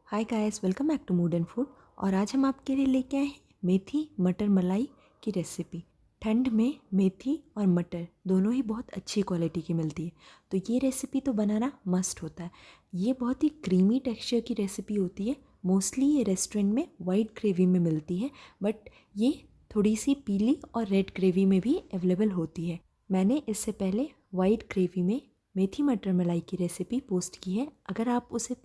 Hi guys, welcome back to mood and food. और आज हम आपके लिए लेके आए हैं मेथी मटर मलाई की रेसिपी। ठंड में मेथी और मटर दोनों ही बहुत अच्छी क्वालिटी की मिलती है, तो ये रेसिपी तो बनाना मस्ट होता है। ये बहुत ही क्रीमी टेक्सचर की रेसिपी होती है। मोस्टली ये रेस्टोरेंट में वाइट ग्रेवी में मिलती है, बट ये थोड़ी सी पीली और रेड ग्रेवी में भी अवेलेबल होती है। मैंने इससे पहले वाइट ग्रेवी में मेथी मटर मलाई की रेसिपी पोस्ट की है। अगर आप उसे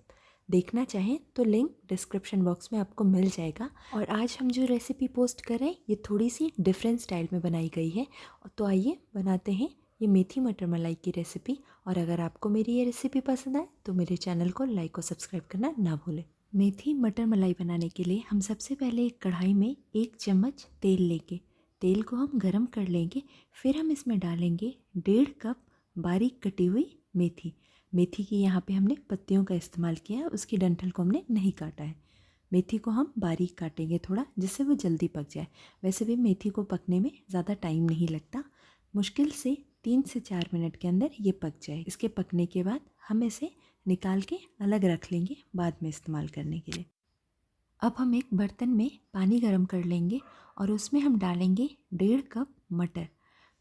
देखना चाहें तो लिंक डिस्क्रिप्शन बॉक्स में आपको मिल जाएगा। और आज हम जो रेसिपी पोस्ट कर रहे हैं ये थोड़ी सी डिफरेंट स्टाइल में बनाई गई है, तो आइए बनाते हैं ये मेथी मटर मलाई की रेसिपी। और अगर आपको मेरी ये रेसिपी पसंद आए तो मेरे चैनल को लाइक और सब्सक्राइब करना ना भूलें। मेथी मटर मलाई बनाने के लिए हम सबसे पहले एक कढ़ाई में 1 चम्मच तेल लेंगे। तेल को हम गरम कर लेंगे। फिर हम इसमें डालेंगे 1.5 कप बारीक कटी हुई मेथी। मेथी की यहाँ पे हमने पत्तियों का इस्तेमाल किया है, उसकी डंठल को हमने नहीं काटा है। मेथी को हम बारीक काटेंगे थोड़ा, जिससे वो जल्दी पक जाए। वैसे भी मेथी को पकने में ज़्यादा टाइम नहीं लगता, मुश्किल से 3 से 4 मिनट के अंदर ये पक जाए। इसके पकने के बाद हम इसे निकाल के अलग रख लेंगे बाद में इस्तेमाल करने के लिए। अब हम एक बर्तन में पानी गर्म कर लेंगे और उसमें हम डालेंगे 1.5 कप मटर।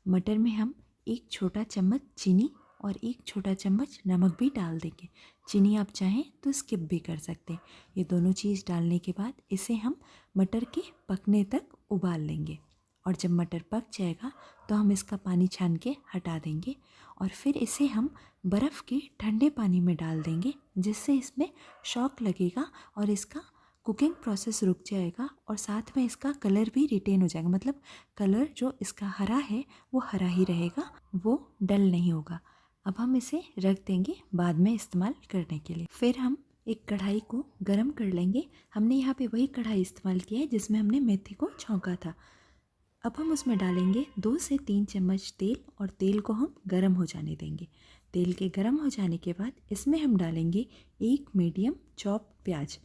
मटर में हम 1 छोटा चम्मच चीनी और 1 छोटा चम्मच नमक भी डाल देंगे। चीनी आप चाहें तो स्किप भी कर सकते हैं। ये दोनों चीज़ डालने के बाद इसे हम मटर के पकने तक उबाल लेंगे। और जब मटर पक जाएगा तो हम इसका पानी छान के हटा देंगे और फिर इसे हम बर्फ़ के ठंडे पानी में डाल देंगे, जिससे इसमें शॉक लगेगा और इसका कुकिंग प्रोसेस रुक जाएगा और साथ में इसका कलर भी रिटेन हो जाएगा। मतलब कलर जो इसका हरा है वो हरा ही रहेगा, वो डल नहीं होगा। अब हम इसे रख देंगे बाद में इस्तेमाल करने के लिए। फिर हम एक कढ़ाई को गरम कर लेंगे। हमने यहाँ पे वही कढ़ाई इस्तेमाल किया है जिसमें हमने मेथी को छौंका था। अब हम उसमें डालेंगे 2 से 3 चम्मच तेल और तेल को हम गरम हो जाने देंगे। तेल के गरम हो जाने के बाद इसमें हम डालेंगे 1 मीडियम चॉप प्याज।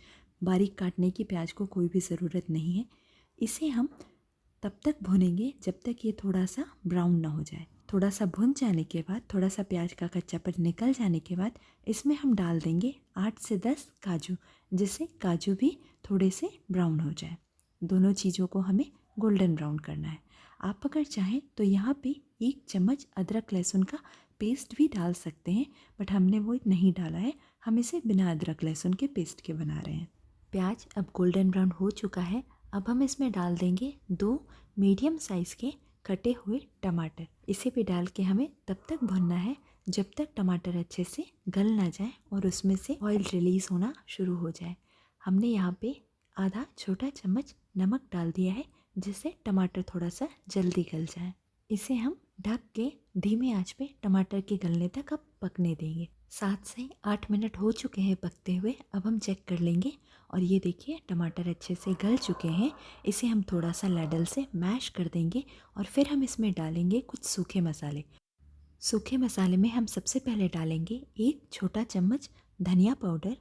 बारीक काटने की प्याज को कोई भी ज़रूरत नहीं है। इसे हम तब तक भूनेंगे जब तक ये थोड़ा सा ब्राउन ना हो जाए। थोड़ा सा भुन जाने के बाद, थोड़ा सा प्याज का कच्चापन निकल जाने के बाद इसमें हम डाल देंगे 8 से 10 काजू, जिससे काजू भी थोड़े से ब्राउन हो जाए। दोनों चीज़ों को हमें गोल्डन ब्राउन करना है। आप अगर चाहें तो यहाँ पे 1 चम्मच अदरक लहसुन का पेस्ट भी डाल सकते हैं, बट हमने वो नहीं डाला है। हम इसे बिना अदरक लहसुन के पेस्ट के बना रहे हैं। प्याज अब गोल्डन ब्राउन हो चुका है। अब हम इसमें डाल देंगे 2 मीडियम साइज़ के कटे हुए टमाटर। इसे भी डाल के हमें तब तक भुनना है जब तक टमाटर अच्छे से गल ना जाए और उसमें से ऑयल रिलीज़ होना शुरू हो जाए। हमने यहाँ पे आधा छोटा चम्मच नमक डाल दिया है, जिससे टमाटर थोड़ा सा जल्दी गल जाए। इसे हम ढक के धीमे आंच पे टमाटर के गलने तक अब पकने देंगे। 7 से 8 मिनट हो चुके हैं पकते हुए। अब हम चेक कर लेंगे और ये देखिए टमाटर अच्छे से गल चुके हैं। इसे हम थोड़ा सा लैडल से मैश कर देंगे और फिर हम इसमें डालेंगे कुछ सूखे मसाले। सूखे मसाले में हम सबसे पहले डालेंगे 1 छोटा चम्मच धनिया पाउडर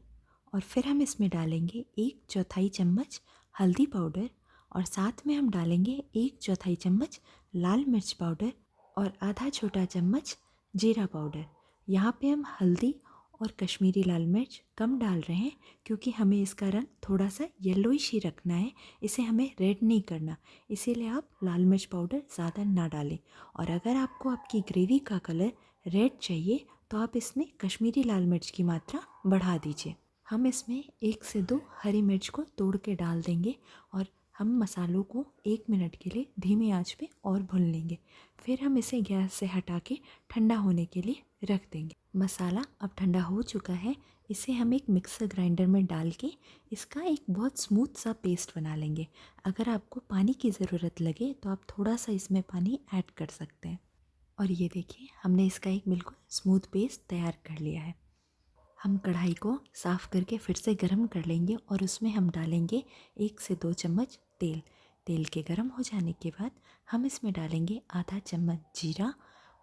और फिर हम इसमें डालेंगे 1/4 चम्मच हल्दी पाउडर और साथ में हम डालेंगे 1/4 चम्मच लाल मिर्च पाउडर और आधा छोटा चम्मच जीरा पाउडर। यहाँ पे हम हल्दी और कश्मीरी लाल मिर्च कम डाल रहे हैं क्योंकि हमें इसका रंग थोड़ा सा येलोइश ही रखना है, इसे हमें रेड नहीं करना। इसीलिए आप लाल मिर्च पाउडर ज़्यादा ना डालें। और अगर आपको आपकी ग्रेवी का कलर रेड चाहिए तो आप इसमें कश्मीरी लाल मिर्च की मात्रा बढ़ा दीजिए। हम इसमें 1 से 2 हरी मिर्च को तोड़ के डाल देंगे और हम मसालों को 1 मिनट के लिए धीमी आंच पे और भून लेंगे। फिर हम इसे गैस से हटा के ठंडा होने के लिए रख देंगे। मसाला अब ठंडा हो चुका है। इसे हम एक मिक्सर ग्राइंडर में डाल के इसका एक बहुत स्मूथ सा पेस्ट बना लेंगे। अगर आपको पानी की ज़रूरत लगे तो आप थोड़ा सा इसमें पानी ऐड कर सकते हैं। और ये देखिए हमने इसका एक बिल्कुल स्मूथ पेस्ट तैयार कर लिया है। हम कढ़ाई को साफ़ करके फिर से गर्म कर लेंगे और उसमें हम डालेंगे 1 से 2 चम्मच तेल। तेल के गर्म हो जाने के बाद हम इसमें डालेंगे आधा चम्मच जीरा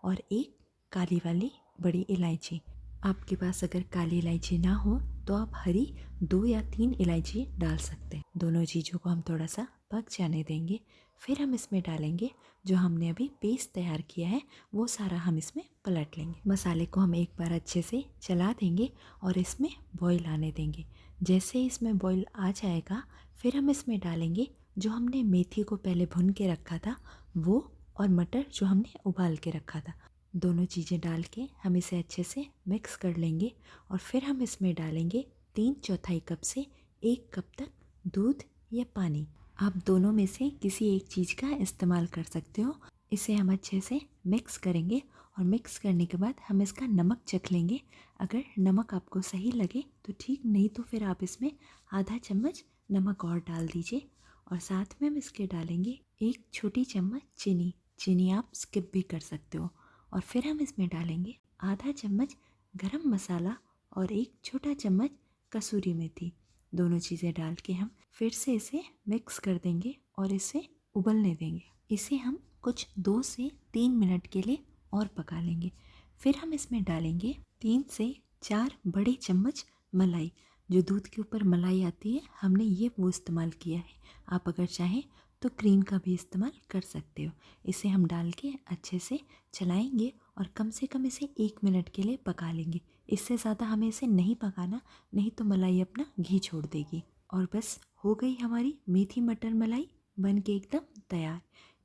और 1 काली वाली बड़ी इलायची। आपके पास अगर काली इलायची ना हो तो आप हरी 2 या 3 इलायची डाल सकते हैं। दोनों चीज़ों को हम थोड़ा सा पक जाने देंगे। फिर हम इसमें डालेंगे जो हमने अभी पेस्ट तैयार किया है, वो सारा हम इसमें पलट लेंगे। मसाले को हम एक बार अच्छे से चला देंगे और इसमें बॉईल आने देंगे। जैसे ही इसमें बॉईल आ जाएगा फिर हम इसमें डालेंगे जो हमने मेथी को पहले भून के रखा था वो, और मटर जो हमने उबाल के रखा था। दोनों चीज़ें डाल के हम इसे अच्छे से मिक्स कर लेंगे और फिर हम इसमें डालेंगे 3/4 कप से 1 कप तक दूध या पानी। आप दोनों में से किसी एक चीज़ का इस्तेमाल कर सकते हो। इसे हम अच्छे से मिक्स करेंगे और मिक्स करने के बाद हम इसका नमक चख लेंगे। अगर नमक आपको सही लगे तो ठीक, नहीं तो फिर आप इसमें आधा चम्मच नमक और डाल दीजिए। और साथ में हम इसके डालेंगे 1 छोटी चम्मच चीनी। चीनी आप स्किप भी कर सकते हो। और फिर हम इसमें डालेंगे आधा चम्मच गरम मसाला और 1 छोटा चम्मच कसूरी मेथी। दोनों चीज़ें डाल के हम फिर से इसे मिक्स कर देंगे और इसे उबलने देंगे। इसे हम कुछ 2 से 3 मिनट के लिए और पका लेंगे। फिर हम इसमें डालेंगे 3 से 4 बड़े चम्मच मलाई। जो दूध के ऊपर मलाई आती है हमने ये वो इस्तेमाल किया है। आप अगर चाहें तो क्रीम का भी इस्तेमाल कर सकते हो। इसे हम डाल के अच्छे से चलाएंगे और कम से कम इसे 1 मिनट के लिए पका लेंगे। इससे ज़्यादा हमें इसे नहीं पकाना, नहीं तो मलाई अपना घी छोड़ देगी। और बस हो गई हमारी मेथी मटर मलाई बन के एकदम तैयार।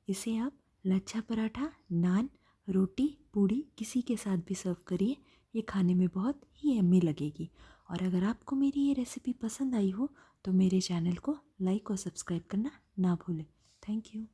इसे आप लच्छा पराठा, नान, रोटी, पूड़ी किसी के साथ भी सर्व करिए। ये खाने में बहुत ही यम्मी लगेगी। और अगर आपको मेरी ये रेसिपी पसंद आई हो तो मेरे चैनल को लाइक और सब्सक्राइब करना ना भूलें। Thank you.